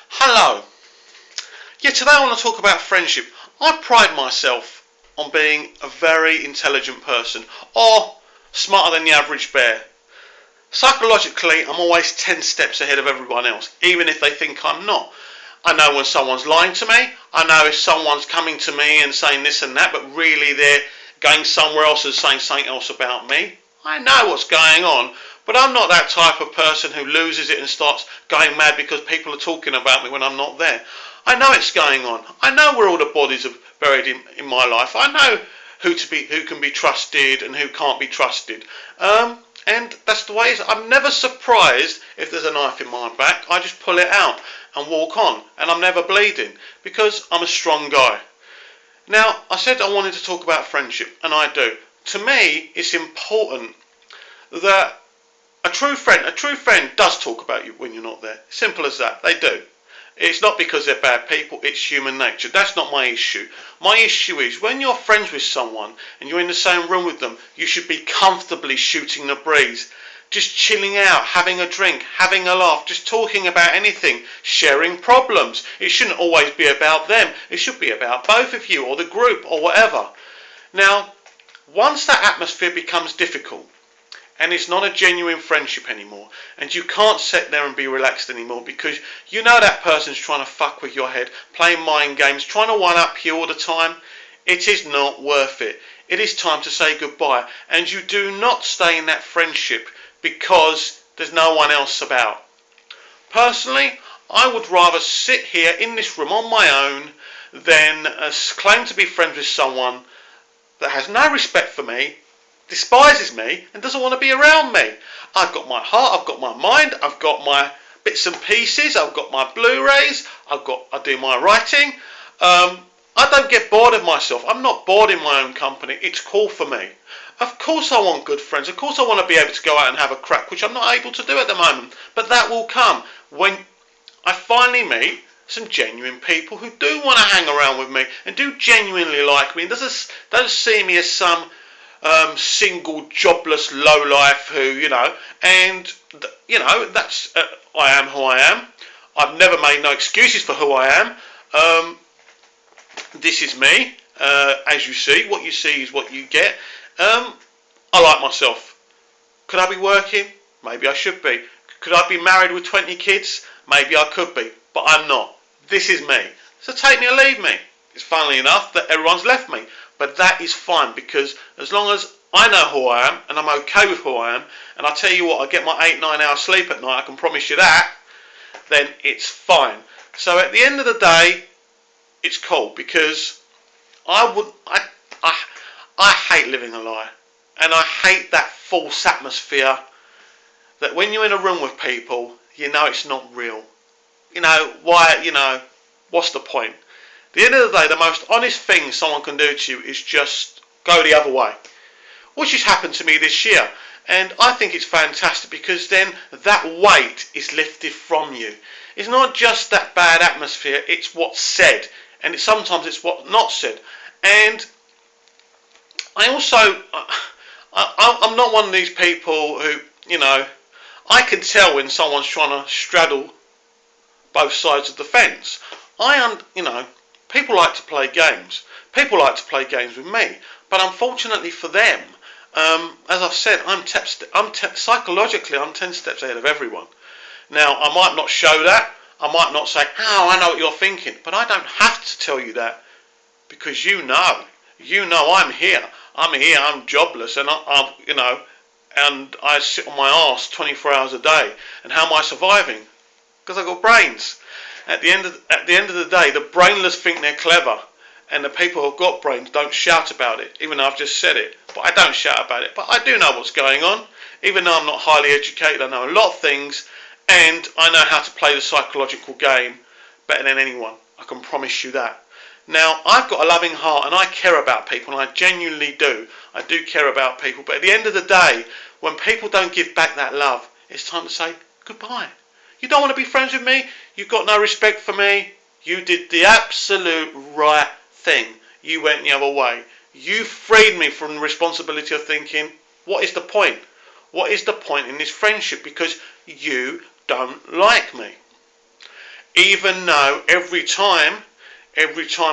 Hello. Yeah, today I want to talk about friendship. I pride myself on being a very intelligent person, or smarter than the average bear. Psychologically, I'm always 10 steps ahead of everyone else, even if they think I'm not. I know when someone's lying to me. I know if someone's coming to me and saying this and that, but really they're going somewhere else and saying something else about me. I know what's going on, but I'm not that type of person who loses it and starts going mad because people are talking about me when I'm not there. I know it's going on. I know where all the bodies are buried in my life. I know who can be trusted and who can't be trusted. And that's the way it is. I'm never surprised if there's a knife in my back. I just pull it out and walk on, and I'm never bleeding because I'm a strong guy. Now, I said I wanted to talk about friendship, and I do. To me, it's important that a true friend does talk about you when you're not there. Simple as that. They do. It's not because they're bad people, it's human nature. That's not my issue. My issue is when you're friends with someone and you're in the same room with them, you should be comfortably shooting the breeze. Just chilling out, having a drink, having a laugh, just talking about anything, sharing problems. It shouldn't always be about them. It should be about both of you or the group or whatever. Now, once that atmosphere becomes difficult, and it's not a genuine friendship anymore, and you can't sit there and be relaxed anymore because you know that person's trying to fuck with your head, playing mind games, trying to one up you all the time. It is not worth it. It is time to say goodbye, and you do not stay in that friendship because there's no one else about. Personally, I would rather sit here in this room on my own than claim to be friends with someone that has no respect for me, despises me, and doesn't want to be around me. I've got my heart, I've got my mind, I've got my bits and pieces, I've got my Blu-rays, I do my writing. I don't get bored of myself. I'm not bored in my own company. It's cool for me. Of course I want good friends. Of course I want to be able to go out and have a crack, which I'm not able to do at the moment. But that will come when I finally meet some genuine people who do want to hang around with me and do genuinely like me and don't see me as some single jobless lowlife who, and that's I am who I am. I've never made no excuses for who I am. This is me. As you see, what you see is what you get. I like myself. Could I be working? Maybe I should be. Could I be married with 20 kids? Maybe I could be, but I'm not. This is me. So take me or leave me. It's funnily enough that everyone's left me, but that is fine because as long as I know who I am and I'm okay with who I am, and I tell you what, I get my 8-9 hours sleep at night, I can promise you that, then it's fine. So at the end of the day, it's cool because I hate living a lie, and I hate that false atmosphere that when you're in a room with people, you know it's not real. Why? What's the point? At the end of the day, the most honest thing someone can do to you is just go the other way, which has happened to me this year. And I think it's fantastic because then that weight is lifted from you. It's not just that bad atmosphere, it's what's said. And sometimes it's what's not said. And I also, I'm not one of these people who, I can tell when someone's trying to straddle both sides of the fence. People like to play games. People like to play games with me. But unfortunately for them, as I've said, psychologically, I'm 10 steps ahead of everyone. Now, I might not show that. I might not say, oh, I know what you're thinking. But I don't have to tell you that because you know I'm here. I'm jobless, and and I sit on my arse 24 hours a day. And how am I surviving? Because I've got brains. At the end of the day, the brainless think they're clever, and the people who've got brains don't shout about it, even though I've just said it. But I don't shout about it. But I do know what's going on. Even though I'm not highly educated, I know a lot of things, and I know how to play the psychological game better than anyone. I can promise you that. Now, I've got a loving heart, and I care about people, and I genuinely do. I do care about people. But at the end of the day, when people don't give back that love, it's time to say goodbye. You don't want to be friends with me? You've got no respect for me? You did the absolute right thing. You went the other way. You freed me from the responsibility of thinking, what is the point? What is the point in this friendship? Because you don't like me. Even though every time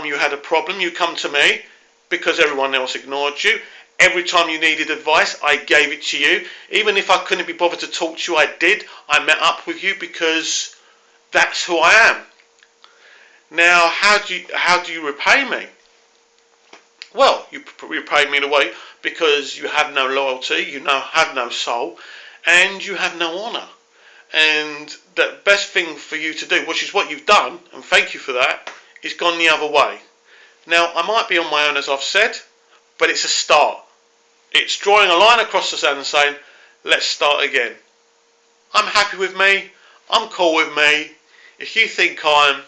you had a problem, you come to me because everyone else ignored you. Every time you needed advice, I gave it to you. Even if I couldn't be bothered to talk to you, I did. I met up with you because that's who I am. Now, how do you repay me? Well, you repay me in a way because you have no loyalty, you have no soul, and you have no honour. And the best thing for you to do, which is what you've done, and thank you for that, is gone the other way. Now, I might be on my own, as I've said, but it's a start. It's drawing a line across the sand and saying, let's start again. I'm happy with me. I'm cool with me. If you think I'm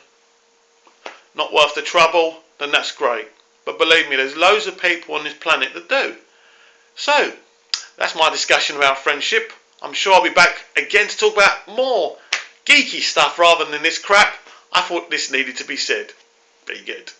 not worth the trouble, then that's great. But believe me, there's loads of people on this planet that do. So, that's my discussion about friendship. I'm sure I'll be back again to talk about more geeky stuff rather than this crap. I thought this needed to be said. Be good.